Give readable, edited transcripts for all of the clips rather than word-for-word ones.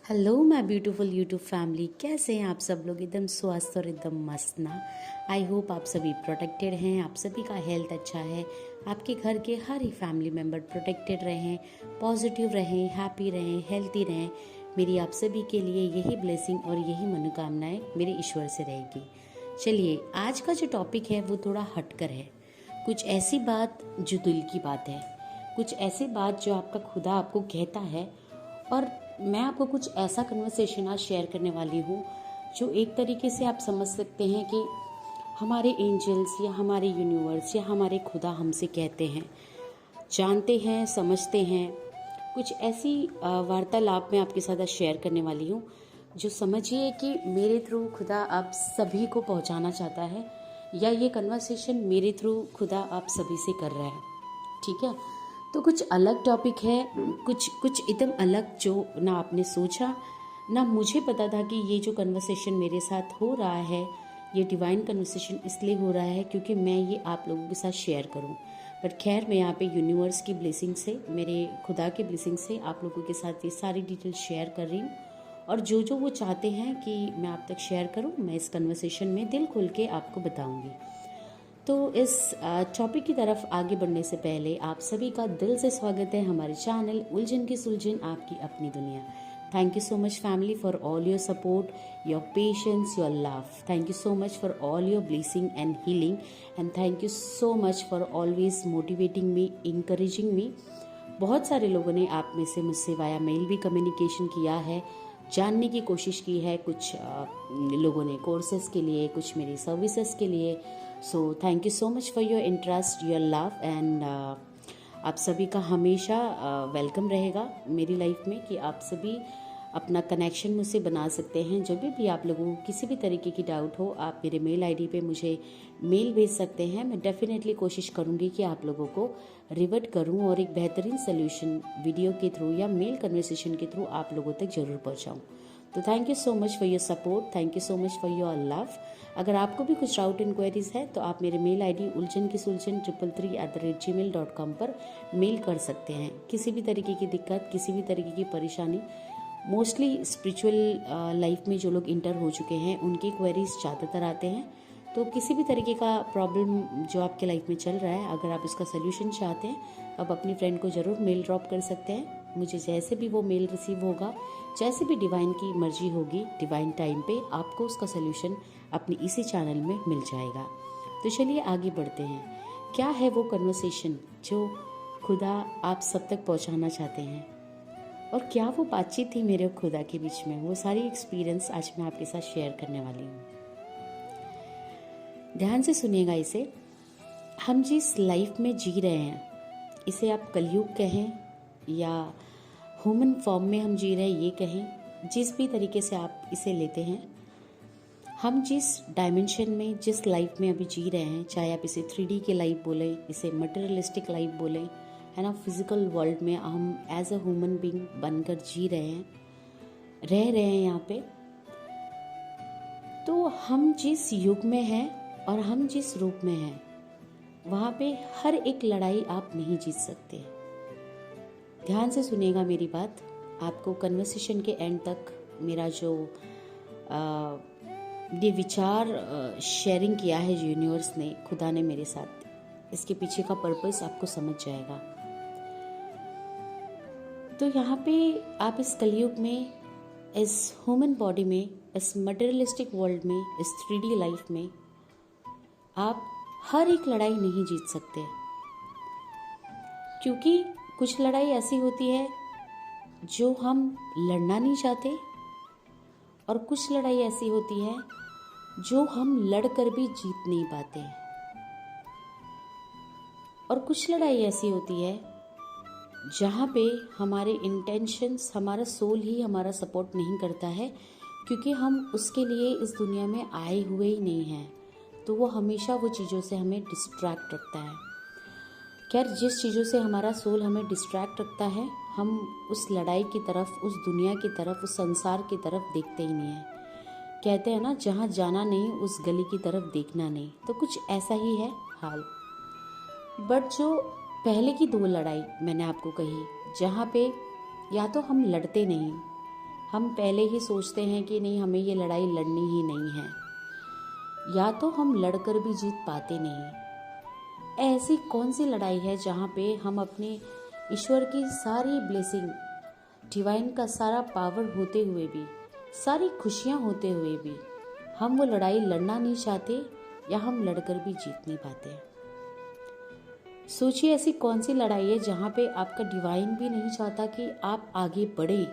Hello my beautiful YouTube family, कैसे हैं आप सब लोग? एकदम स्वस्थ और एकदम मस्त ना। आई होप आप सभी प्रोटेक्टेड हैं, आप सभी का हेल्थ अच्छा है, आपके घर के हर एक फैमिली मेम्बर प्रोटेक्टेड रहें, पॉजिटिव रहें, हैप्पी रहें, हेल्थी रहें। मेरी आप सभी के लिए यही ब्लेसिंग और यही मनोकामनाएं मेरे ईश्वर से रहेगी। चलिए, आज का जो टॉपिक है वो थोड़ा हटकर है। कुछ ऐसी बात जो दिल की बात है, कुछ ऐसी बात जो आपका खुदा आपको कहता है, और मैं आपको कुछ ऐसा कन्वर्सेशन आज शेयर करने वाली हूँ जो एक तरीके से आप समझ सकते हैं कि हमारे एंजल्स या हमारे यूनिवर्स या हमारे खुदा हमसे कहते हैं, जानते हैं, समझते हैं। कुछ ऐसी वार्तालाप मैं आपके साथ आज शेयर करने वाली हूँ जो समझिए कि मेरे थ्रू खुदा आप सभी को पहुँचाना चाहता है, या ये कन्वर्सेशन मेरे थ्रू खुदा आप सभी से कर रहा है। ठीक है, तो कुछ अलग टॉपिक है, कुछ कुछ एकदम अलग जो ना आपने सोचा ना मुझे पता था कि ये जो कन्वर्सेशन मेरे साथ हो रहा है, ये डिवाइन कन्वर्सेशन इसलिए हो रहा है क्योंकि मैं ये आप लोगों के साथ शेयर करूं। बट खैर, मैं यहाँ पे यूनिवर्स की ब्लेसिंग से, मेरे खुदा की ब्लेसिंग से आप लोगों के साथ ये सारी डिटेल शेयर कर रही हूँ। और जो जो वो चाहते हैं कि मैं आप तक शेयर करूँ, मैं इस कन्वर्सेशन में दिल खोल के आपको बताऊँगी। तो इस टॉपिक की तरफ आगे बढ़ने से पहले आप सभी का दिल से स्वागत है हमारे चैनल उलझन की सुलझन, आपकी अपनी दुनिया। Thank you so much family for all your support, your patience, your love. Thank you so much for all your blessing and healing, and thank you so much for always motivating me, encouraging me. बहुत सारे लोगों ने आप में से मुझसे via mail भी communication किया है, जानने की कोशिश की है। कुछ लोगों ने कोर्सेज के लिए, कुछ मेरी सर्विसेज के लिए। So thank you so much for your interest, your love, and आप सभी का हमेशा वेलकम रहेगा मेरी लाइफ में कि आप सभी अपना कनेक्शन मुझसे बना सकते हैं। जब भी आप लोगों को किसी भी तरीके की डाउट हो, आप मेरे मेल आईडी पे मुझे मेल भेज सकते हैं। मैं डेफिनेटली कोशिश करूंगी कि आप लोगों को रिवर्ट करूं और एक बेहतरीन सोल्यूशन वीडियो के थ्रू या मेल कन्वर्सेशन के थ्रू आप लोगों तक जरूर पहुंचाऊं। तो thank you so much for your support, thank you so much for your love. अगर आपको भी कुछ डाउट इंक्वायरीज है तो आप मेरे मेल आईडी उलझन की सुलझन 333@gmail.com पर मेल कर सकते हैं। किसी भी तरीके की दिक्कत, किसी भी तरीके की परेशानी, मोस्टली स्पिरिचुअल लाइफ में जो लोग इंटर हो चुके हैं उनकी क्वेरीज ज़्यादातर आते हैं। तो किसी भी तरीके का प्रॉब्लम जो आपके लाइफ में चल रहा है, अगर आप इसका सोल्यूशन चाहते हैं, आप अपनी फ्रेंड को ज़रूर मेल ड्रॉप कर सकते हैं। मुझे जैसे भी वो मेल रिसीव होगा, जैसे भी डिवाइन की मर्जी होगी, डिवाइन टाइम पे आपको उसका सोल्यूशन अपनी इसी चैनल में मिल जाएगा। तो चलिए आगे बढ़ते हैं। क्या है वो कन्वर्सेशन जो खुदा आप सब तक पहुंचाना चाहते हैं, और क्या वो बातचीत थी मेरे और खुदा के बीच में? वो सारी एक्सपीरियंस आज मैं आपके साथ शेयर करने वाली हूँ। ध्यान से सुनिएगा इसे। हम जिस लाइफ में जी रहे हैं, इसे आप कलयुग कहें या ह्यूमन फॉर्म में हम जी रहे हैं ये कहें, जिस भी तरीके से आप इसे लेते हैं, हम जिस डायमेंशन में, जिस लाइफ में अभी जी रहे हैं, चाहे आप इसे 3D की लाइफ बोलें, इसे मटेरियलिस्टिक लाइफ बोलें, है ना, फिजिकल वर्ल्ड में हम एज अ ह्यूमन बीइंग बनकर जी रहे हैं, रह रहे हैं यहाँ पे। तो हम जिस युग में हैं और हम जिस रूप में हैं, वहाँ पे हर एक लड़ाई आप नहीं जीत सकते। ध्यान से सुनिएगा मेरी बात। आपको कन्वर्सेशन के एंड तक मेरा जो ये विचार शेयरिंग किया है यूनिवर्स ने, खुदा ने मेरे साथ, इसके पीछे का पर्पस आपको समझ जाएगा। तो यहाँ पे आप इस कलयुग में, इस ह्यूमन बॉडी में, इस मटेरियलिस्टिक वर्ल्ड में, इस 3D लाइफ में आप हर एक लड़ाई नहीं जीत सकते, क्योंकि कुछ लड़ाई ऐसी होती है जो हम लड़ना नहीं चाहते, और कुछ लड़ाई ऐसी होती है जो हम लड़कर भी जीत नहीं पाते, और कुछ लड़ाई ऐसी होती है जहाँ पे हमारे इंटेंशंस, हमारा सोल ही हमारा सपोर्ट नहीं करता है, क्योंकि हम उसके लिए इस दुनिया में आए हुए ही नहीं हैं। तो वो हमेशा वो चीज़ों से हमें डिस्ट्रैक्ट रखता है। खैर, जिस चीज़ों से हमारा सोल हमें डिस्ट्रैक्ट रखता है, हम उस लड़ाई की तरफ, उस दुनिया की तरफ, उस संसार की तरफ देखते ही नहीं है। कहते हैं ना, जहाँ जाना नहीं उस गली की तरफ देखना नहीं। तो कुछ ऐसा ही है हाल। बट जो पहले की 2 लड़ाई मैंने आपको कही, जहाँ पे या तो हम लड़ते नहीं, हम पहले ही सोचते हैं कि नहीं, हमें ये लड़ाई लड़नी ही नहीं है, या तो हम लड़कर भी जीत पाते नहीं। ऐसी कौन सी लड़ाई है जहाँ पे हम अपने ईश्वर की सारी ब्लेसिंग, डिवाइन का सारा पावर होते हुए भी, सारी खुशियाँ होते हुए भी हम वो लड़ाई लड़ना नहीं चाहते, या हम लड़कर भी जीत नहीं पाते। सोचिए ऐसी कौन सी लड़ाई है जहाँ पे आपका डिवाइन भी नहीं चाहता कि आप आगे बढ़े।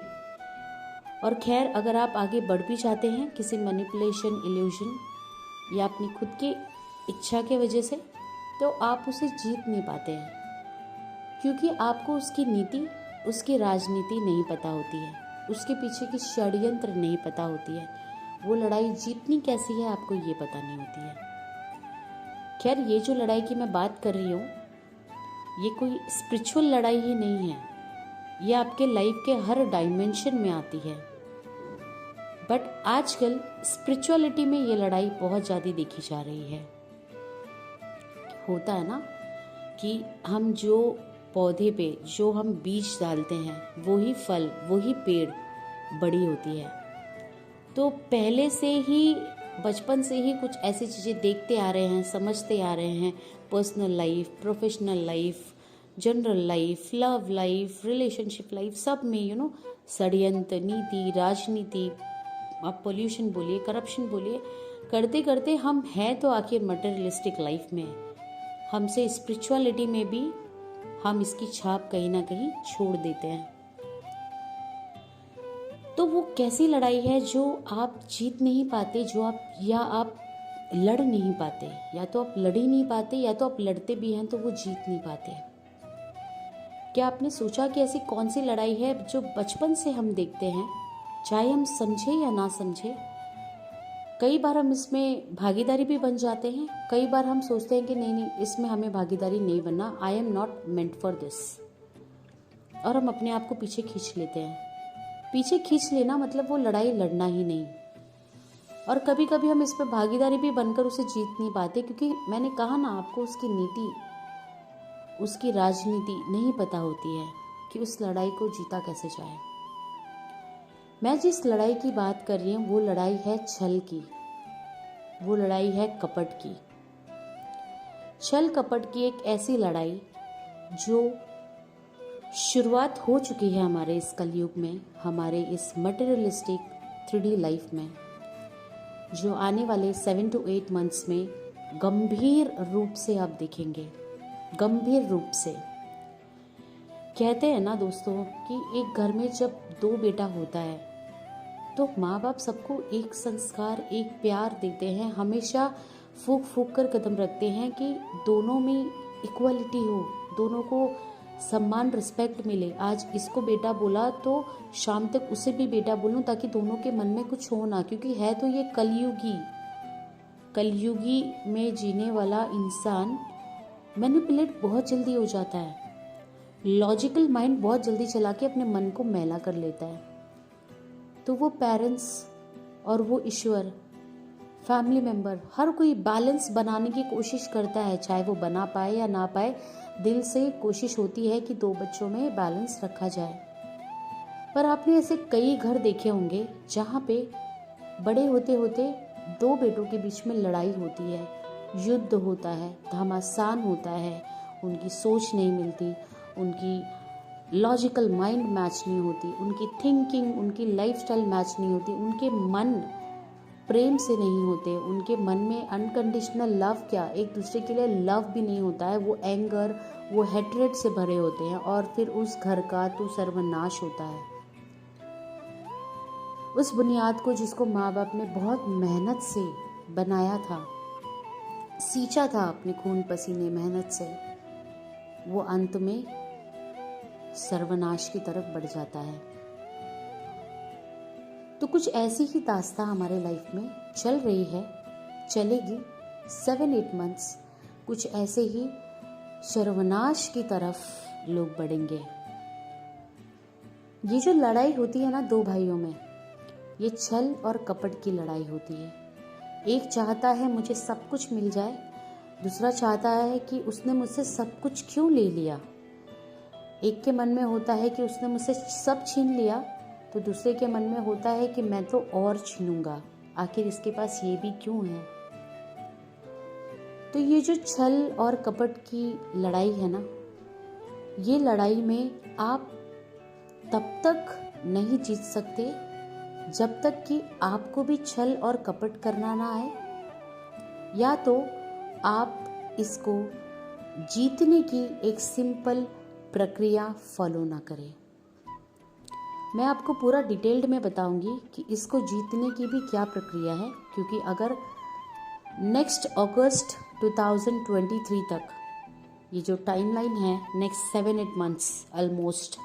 और खैर, अगर आप आगे बढ़ भी चाहते हैं किसी मैनिपुलेशन, इल्यूजन या अपनी खुद की इच्छा के वजह से, तो आप उसे जीत नहीं पाते हैं, क्योंकि आपको उसकी नीति, उसकी राजनीति नहीं पता होती है, उसके पीछे की षड्यंत्र नहीं पता होती है, वो लड़ाई जीतनी कैसी है आपको ये पता नहीं होती है। खैर, ये जो लड़ाई की मैं बात कर रही हूँ, ये कोई स्पिरिचुअल लड़ाई ही नहीं है, ये आपके लाइफ के हर डायमेंशन में आती है। बट आजकल स्पिरिचुअलिटी में ये लड़ाई बहुत ज़्यादा देखी जा रही है। होता है ना कि हम जो पौधे पे जो हम बीज डालते हैं, वही फल, वही पेड़ बड़ी होती है। तो पहले से ही, बचपन से ही कुछ ऐसी चीज़ें देखते आ रहे हैं, समझते आ रहे हैं, personal life, professional life, general life, love life, relationship life, सब में षड्यंत्र, नीति, राजनीति, आप पोल्यूशन बोलिए, करप्शन बोलिए, करते करते हम हैं तो आखिर मटेरियलिस्टिक लाइफ में, हमसे स्पिरिचुअलिटी में भी हम इसकी छाप कहीं ना कहीं छोड़ देते हैं। तो वो कैसी लड़ाई है जो आप जीत नहीं पाते, जो आप लड़ नहीं पाते, या तो आप लड़ ही नहीं पाते, या तो आप लड़ते भी हैं तो वो जीत नहीं पाते। क्या आपने सोचा कि ऐसी कौन सी लड़ाई है जो बचपन से हम देखते हैं, चाहे हम समझे या ना समझे? कई बार हम इसमें भागीदारी भी बन जाते हैं, कई बार हम सोचते हैं कि नहीं, इसमें हमें भागीदारी नहीं बनना, I am not meant for this, और हम अपने आप को पीछे खींच लेते हैं। पीछे खींच लेना मतलब वो लड़ाई लड़ना ही नहीं। और कभी कभी हम इस पर भागीदारी भी बनकर उसे जीत नहीं पाते, क्योंकि मैंने कहा ना आपको, उसकी नीति, उसकी राजनीति नहीं पता होती है कि उस लड़ाई को जीता कैसे जाए। मैं जिस लड़ाई की बात कर रही हूँ वो लड़ाई है छल की, वो लड़ाई है कपट की। छल कपट की एक ऐसी लड़ाई जो शुरुआत हो चुकी है हमारे इस कलयुग में, हमारे इस मटेरियलिस्टिक 3D लाइफ में, जो आने वाले 7 to 8 मंथ्स में गंभीर रूप से आप देखेंगे, गंभीर रूप से। कहते हैं ना दोस्तों कि एक घर में जब 2 बेटा होता है तो माँ बाप सबको एक संस्कार, एक प्यार देते हैं, हमेशा फूक फूक कर कदम रखते हैं कि दोनों में इक्वलिटी हो, दोनों को सम्मान, रिस्पेक्ट मिले। आज इसको बेटा बोला तो शाम तक उसे भी बेटा बोलूं, ताकि दोनों के मन में कुछ हो ना, क्योंकि है तो ये कलयुगी में जीने वाला इंसान मैनिपुलेट बहुत जल्दी हो जाता है, लॉजिकल माइंड बहुत जल्दी चला के अपने मन को मैला कर लेता है। तो वो पेरेंट्स और वो ईश्वर, फैमिली मेंबर, हर कोई बैलेंस बनाने की कोशिश करता है, चाहे वो बना पाए या ना पाए, दिल से कोशिश होती है कि 2 बच्चों में बैलेंस रखा जाए। पर आपने ऐसे कई घर देखे होंगे जहाँ पे बड़े होते होते 2 बेटों के बीच में लड़ाई होती है, युद्ध होता है, घमासान होता है, उनकी सोच नहीं मिलती, उनकी लॉजिकल माइंड मैच नहीं होती, उनकी थिंकिंग, उनकी लाइफस्टाइल मैच नहीं होती, उनके मन प्रेम से नहीं होते, उनके मन में अनकंडीशनल लव, क्या एक दूसरे के लिए लव भी नहीं होता है, वो एंगर, वो हेट्रेड से भरे होते हैं, और फिर उस घर का तो सर्वनाश होता है। उस बुनियाद को जिसको माँ बाप ने बहुत मेहनत से बनाया था, सींचा था अपने खून पसीने मेहनत से, वो अंत में सर्वनाश की तरफ बढ़ जाता है। तो कुछ ऐसी ही दास्तां हमारे लाइफ में चल रही है, चलेगी 7-8 मंथ्स, कुछ ऐसे ही सर्वनाश की तरफ लोग बढ़ेंगे। ये जो लड़ाई होती है ना 2 भाइयों में, ये छल और कपट की लड़ाई होती है। एक चाहता है मुझे सब कुछ मिल जाए, दूसरा चाहता है कि उसने मुझसे सब कुछ क्यों ले लिया। एक के मन में होता है कि उसने मुझसे सब छीन लिया, तो दूसरे के मन में होता है कि मैं तो और छीनूंगा, आखिर इसके पास ये भी क्यों है। तो ये जो छल और कपट की लड़ाई है ना, ये लड़ाई में आप तब तक नहीं जीत सकते जब तक कि आपको भी छल और कपट करना ना आए, या तो आप इसको जीतने की एक सिंपल प्रक्रिया फॉलो ना करें। मैं आपको पूरा डिटेल्ड में बताऊंगी कि इसको जीतने की भी क्या प्रक्रिया है, क्योंकि अगर नेक्स्ट अगस्त 2023 तक, ये जो टाइमलाइन है नेक्स्ट 7-8 मंथ्स ऑलमोस्ट,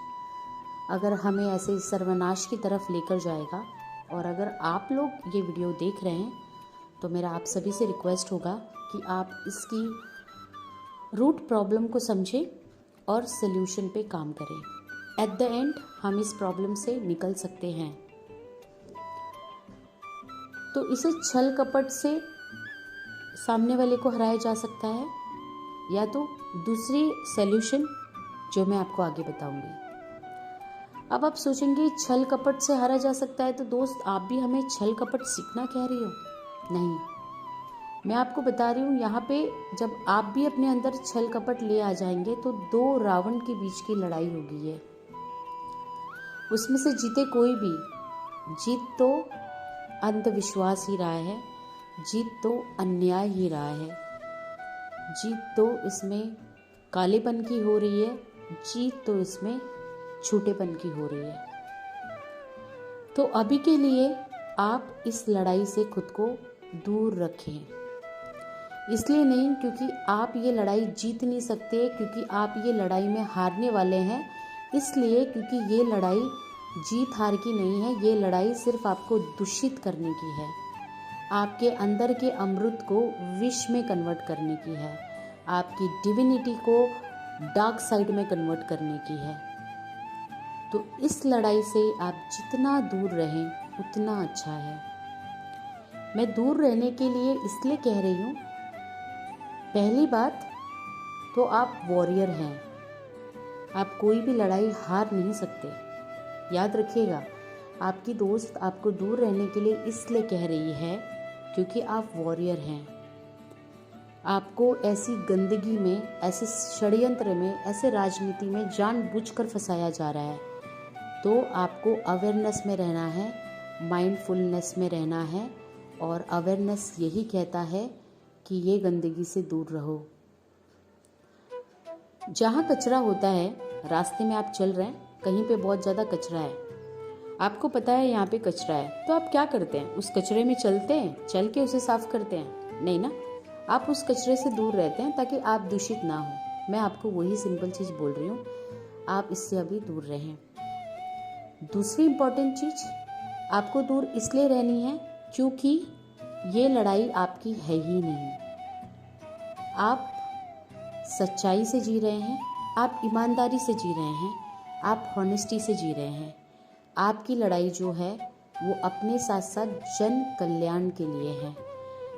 अगर हमें ऐसे सर्वनाश की तरफ लेकर जाएगा, और अगर आप लोग ये वीडियो देख रहे हैं तो मेरा आप सभी से रिक्वेस्ट होगा कि आप इसकी रूट प्रॉब्लम को समझें और सल्यूशन पे काम करें। एट द एंड हम इस प्रॉब्लम से निकल सकते हैं। तो इसे छल कपट से सामने वाले को हराया जा सकता है, या तो दूसरी सल्यूशन जो मैं आपको आगे बताऊंगी। अब आप सोचेंगे छल कपट से हारा जा सकता है, तो दोस्त आप भी हमें छल कपट सीखना कह रही हो? नहीं, मैं आपको बता रही हूँ, यहाँ पे जब आप भी अपने अंदर छल कपट ले आ जाएंगे तो 2 रावण के बीच की लड़ाई होगी है। उसमें से जीते कोई भी, जीत तो अंधविश्वास ही रहा है, जीत तो अन्याय ही रहा है, जीत तो इसमें कालेपन की हो रही है, जीत तो इसमें छूटेपन की हो रही है। तो अभी के लिए आप इस लड़ाई से खुद को दूर रखें। इसलिए नहीं क्योंकि आप ये लड़ाई जीत नहीं सकते, क्योंकि आप ये लड़ाई में हारने वाले हैं, इसलिए क्योंकि ये लड़ाई जीत हार की नहीं है, ये लड़ाई सिर्फ आपको दूषित करने की है, आपके अंदर के अमृत को विष में कन्वर्ट करने की है, आपकी डिविनिटी को डार्क साइड में कन्वर्ट करने की है। तो इस लड़ाई से आप जितना दूर रहें उतना अच्छा है। मैं दूर रहने के लिए इसलिए कह रही हूँ, पहली बात तो आप वॉरियर हैं, आप कोई भी लड़ाई हार नहीं सकते। याद रखिएगा, आपकी दोस्त आपको दूर रहने के लिए इसलिए कह रही है क्योंकि आप वॉरियर हैं। आपको ऐसी गंदगी में, ऐसे षड्यंत्र में, ऐसे राजनीति में जानबूझकर फंसाया जा रहा है, तो आपको अवेयरनेस में रहना है, माइंडफुलनेस में रहना है, और अवेयरनेस यही कहता है कि ये गंदगी से दूर रहो। जहाँ कचरा होता है, रास्ते में आप चल रहे हैं, कहीं पे बहुत ज़्यादा कचरा है, आपको पता है यहाँ पे कचरा है, तो आप क्या करते हैं? उस कचरे में चलते हैं, चल के उसे साफ करते हैं? नहीं ना, आप उस कचरे से दूर रहते हैं ताकि आप दूषित ना हो। मैं आपको वही सिंपल चीज़ बोल रही हूँ, आप इससे अभी दूर रहें। दूसरी इम्पॉर्टेंट चीज़, आपको दूर इसलिए रहनी है क्योंकि ये लड़ाई आपकी है ही नहीं। आप सच्चाई से जी रहे हैं, आप ईमानदारी से जी रहे हैं, आप हॉनेस्टी से जी रहे हैं। आपकी लड़ाई जो है वो अपने साथ साथ जन कल्याण के लिए है,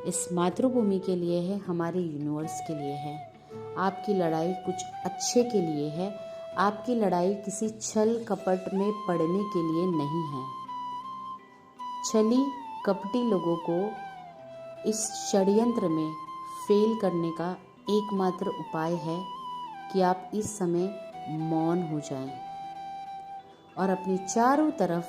इस मातृभूमि के लिए है, हमारे यूनिवर्स के लिए है। आपकी लड़ाई कुछ अच्छे के लिए है, आपकी लड़ाई किसी छल कपट में पड़ने के लिए नहीं है। छली कपटी लोगों को इस षड्यंत्र में फेल करने का एकमात्र उपाय है कि आप इस समय मौन हो जाएं और अपनी चारों तरफ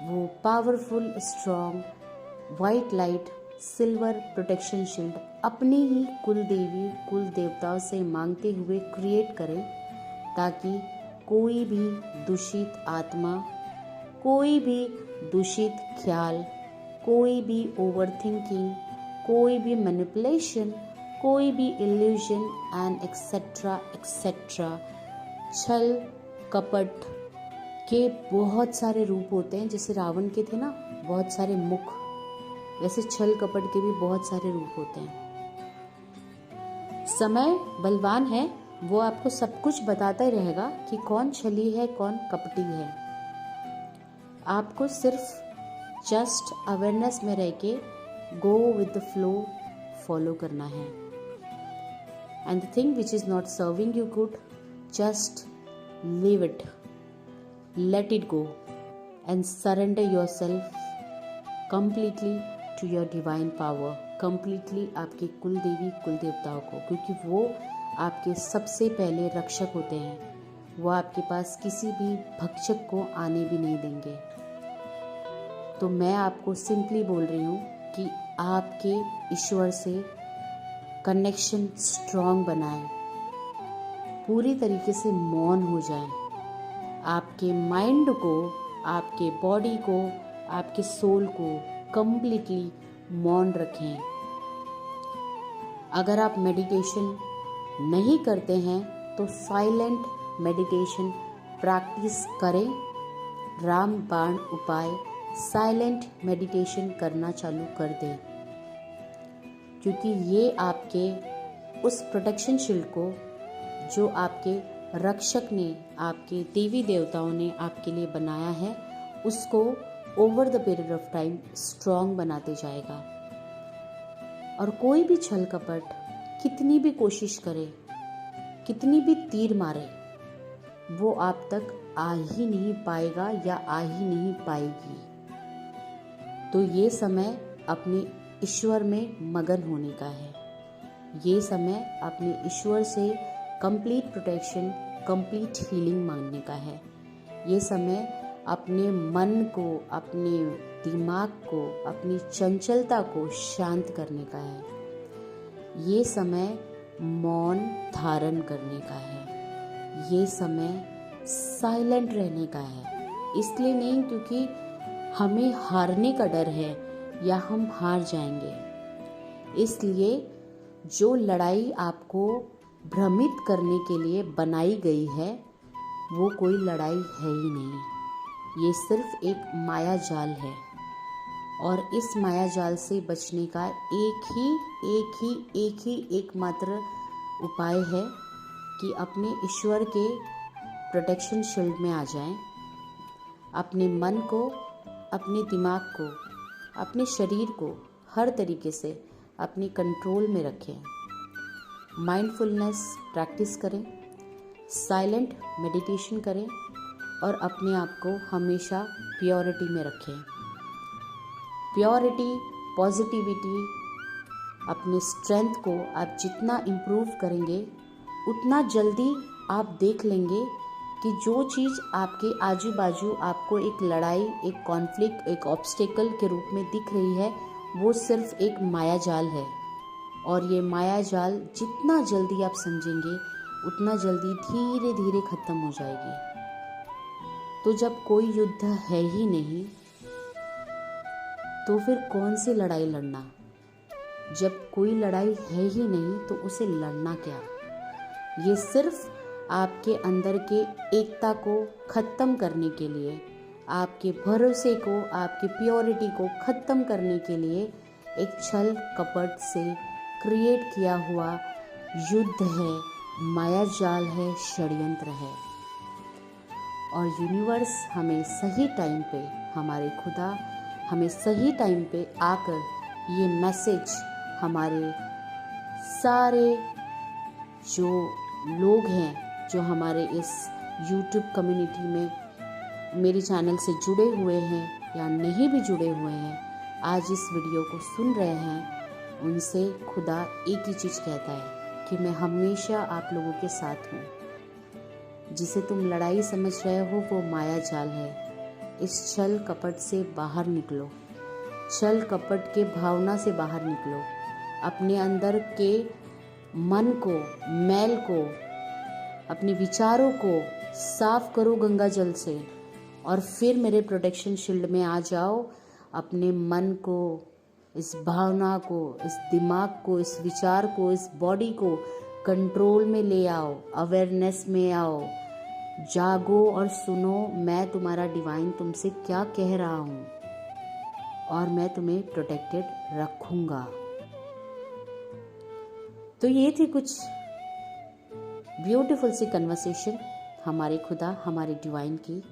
वो powerful strong white light silver protection shield अपनी ही कुल देवी कुल देवताओं से मांगते हुए क्रिएट करें, ताकि कोई भी दूषित आत्मा, कोई भी दूषित ख्याल, कोई भी ओवरथिंकिंग, कोई भी मैनिपुलेशन, कोई भी इल्यूजन एंड एक्सेट्रा एक्सेट्रा। छल कपट के बहुत सारे रूप होते हैं, जैसे रावण के थे ना बहुत सारे मुख, वैसे छल कपट के भी बहुत सारे रूप होते हैं। समय बलवान है, वो आपको सब कुछ बताता ही रहेगा कि कौन छली है कौन कपटी है। आपको सिर्फ जस्ट अवेयरनेस में रह के go with the flow follow करना है। And the thing which is not serving you good, just leave it, let it go and surrender yourself completely to your divine power, completely आपके कुल देवी कुल देवताओं को, क्योंकि वो आपके सबसे पहले रक्षक होते हैं। वो आपके पास किसी भी भक्षक को आने भी नहीं देंगे। तो मैं आपको सिंपली बोल रही हूँ कि आपके ईश्वर से कनेक्शन स्ट्रॉन्ग बनाएं, पूरी तरीके से मौन हो जाएं, आपके माइंड को, आपके बॉडी को, आपके सोल को कंप्लीटली मौन रखें। अगर आप मेडिटेशन नहीं करते हैं तो साइलेंट मेडिटेशन प्रैक्टिस करें। रामबाण उपाय साइलेंट मेडिटेशन करना चालू कर दें, क्योंकि ये आपके उस प्रोटेक्शन शील्ड को जो आपके रक्षक ने, आपके देवी देवताओं ने आपके लिए बनाया है, उसको over the period of time strong बनाते जाएगा। और कोई भी छल कपट कितनी भी कोशिश करे, कितनी भी तीर मारे, वो आप तक आ ही नहीं पाएगा या आ ही नहीं पाएगी। तो ये समय अपने ईश्वर में मगन होने का है। ये समय अपने ईश्वर से कंप्लीट प्रोटेक्शन, कंप्लीट हीलिंग मांगने का है। ये समय अपने मन को, अपने दिमाग को, अपनी चंचलता को शांत करने का है। ये समय मौन धारण करने का है। ये समय साइलेंट रहने का है। इसलिए नहीं क्योंकि हमें हारने का डर है या हम हार जाएंगे। इसलिए जो लड़ाई आपको भ्रमित करने के लिए बनाई गई है, वो कोई लड़ाई है ही नहीं। ये सिर्फ एक माया जाल है। और इस माया जाल से बचने का एकमात्र उपाय है कि अपने ईश्वर के प्रोटेक्शन शील्ड में आ जाएं। अपने मन को, अपने दिमाग को, अपने शरीर को हर तरीके से अपने कंट्रोल में रखें। माइंडफुलनेस प्रैक्टिस करें, साइलेंट मेडिटेशन करें और अपने आप को हमेशा प्योरिटी में रखें। प्योरिटी, पॉजिटिविटी, अपने स्ट्रेंथ को आप जितना इम्प्रूव करेंगे, उतना जल्दी आप देख लेंगे कि जो चीज़ आपके आजू बाजू आपको एक लड़ाई, एक कॉन्फ्लिक्ट, एक ऑब्स्टेकल के रूप में दिख रही है, वो सिर्फ एक माया जाल है। और ये माया जाल जितना जल्दी आप समझेंगे, उतना जल्दी धीरे धीरे खत्म हो जाएगी। तो जब कोई युद्ध है ही नहीं, तो फिर कौन सी लड़ाई लड़ना? जब कोई लड़ाई है ही नहीं, तो उसे लड़ना क्या? ये सिर्फ आपके अंदर के एकता को ख़त्म करने के लिए, आपके भरोसे को, आपकी प्योरिटी को ख़त्म करने के लिए एक छल कपट से क्रिएट किया हुआ युद्ध है, माया जाल है, षड्यंत्र है। और यूनिवर्स हमें सही टाइम पे, हमारे खुदा हमें सही टाइम पे आकर ये मैसेज हमारे सारे जो लोग हैं, जो हमारे इस YouTube कम्युनिटी में मेरे चैनल से जुड़े हुए हैं या नहीं भी जुड़े हुए हैं, आज इस वीडियो को सुन रहे हैं, उनसे खुदा एक ही चीज़ कहता है कि मैं हमेशा आप लोगों के साथ हूँ। जिसे तुम लड़ाई समझ रहे हो वो माया जाल है। इस छल कपट से बाहर निकलो, छल कपट के भावना से बाहर निकलो। अपने अंदर के मन को, मैल को, अपने विचारों को साफ करो गंगा जल से, और फिर मेरे प्रोटेक्शन शील्ड में आ जाओ। अपने मन को, इस भावना को, इस दिमाग को, इस विचार को, इस बॉडी को कंट्रोल में ले आओ, अवेयरनेस में आओ। जागो और सुनो, मैं तुम्हारा डिवाइन तुमसे क्या कह रहा हूँ और मैं तुम्हें प्रोटेक्टेड रखूँगा। तो ये थी कुछ ब्यूटीफुल सी कन्वर्सेशन हमारे खुदा, हमारे डिवाइन की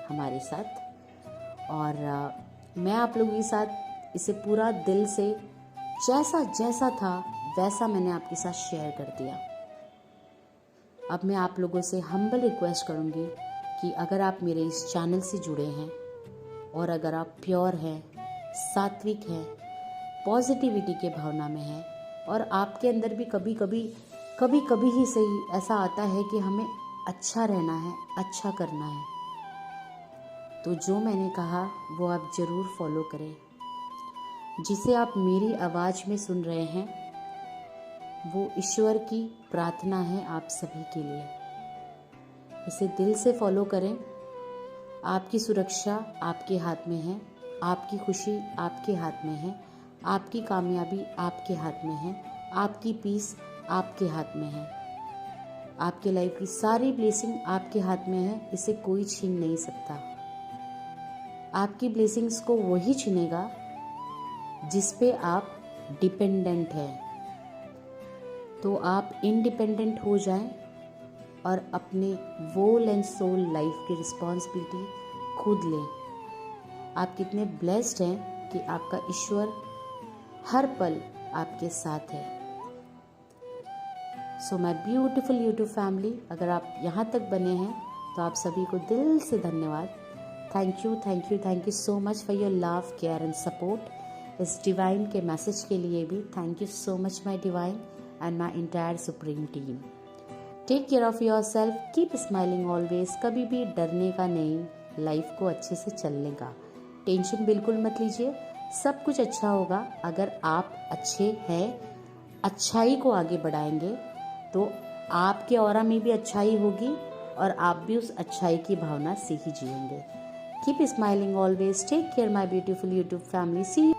हमारे साथ। और मैं आप लोगों के साथ इसे पूरा दिल से जैसा था वैसा मैंने आपके साथ शेयर कर दिया। अब मैं आप लोगों से हम्बल रिक्वेस्ट करूँगी कि अगर आप मेरे इस चैनल से जुड़े हैं और अगर आप प्योर हैं, सात्विक हैं, पॉजिटिविटी के भावना में हैं और आपके अंदर भी कभी कभी ही सही ऐसा आता है कि हमें अच्छा रहना है, अच्छा करना है, तो जो मैंने कहा वो आप ज़रूर फॉलो करें। जिसे आप मेरी आवाज़ में सुन रहे हैं वो ईश्वर की प्रार्थना है आप सभी के लिए। इसे दिल से फॉलो करें। आपकी सुरक्षा आपके हाथ में है, आपकी खुशी आपके हाथ में है, आपकी कामयाबी आपके हाथ में है, आपकी पीस आपके हाथ में है, आपके लाइफ की सारी ब्लेसिंग आपके हाथ में है। इसे कोई छीन नहीं सकता। आपकी ब्लेसिंग्स को वही छीनेगा जिस पे आप डिपेंडेंट हैं। तो आप इंडिपेंडेंट हो जाएं और अपने वोल एंड सोल लाइफ की रिस्पॉन्सिबिलिटी खुद लें। आप कितने ब्लेस्ड हैं कि आपका ईश्वर हर पल आपके साथ है। So my beautiful YouTube family, अगर आप यहाँ तक बने हैं तो आप सभी को दिल से धन्यवाद। Thank you so much for your love, care and support. इस डिवाइन के मैसेज के लिए भी thank you so much my divine and my entire supreme team. Take care of yourself, keep smiling always. कभी भी डरने का नहीं, लाइफ को अच्छे से चलने का। टेंशन बिल्कुल मत लीजिए, सब कुछ अच्छा होगा। अगर आप अच्छे हैं, अच्छाई को आगे बढ़ाएंगे तो आपके ऑरा में भी अच्छाई होगी और आप भी उस अच्छाई की भावना से ही जिएंगे। Keep smiling always. Take care my beautiful YouTube family. C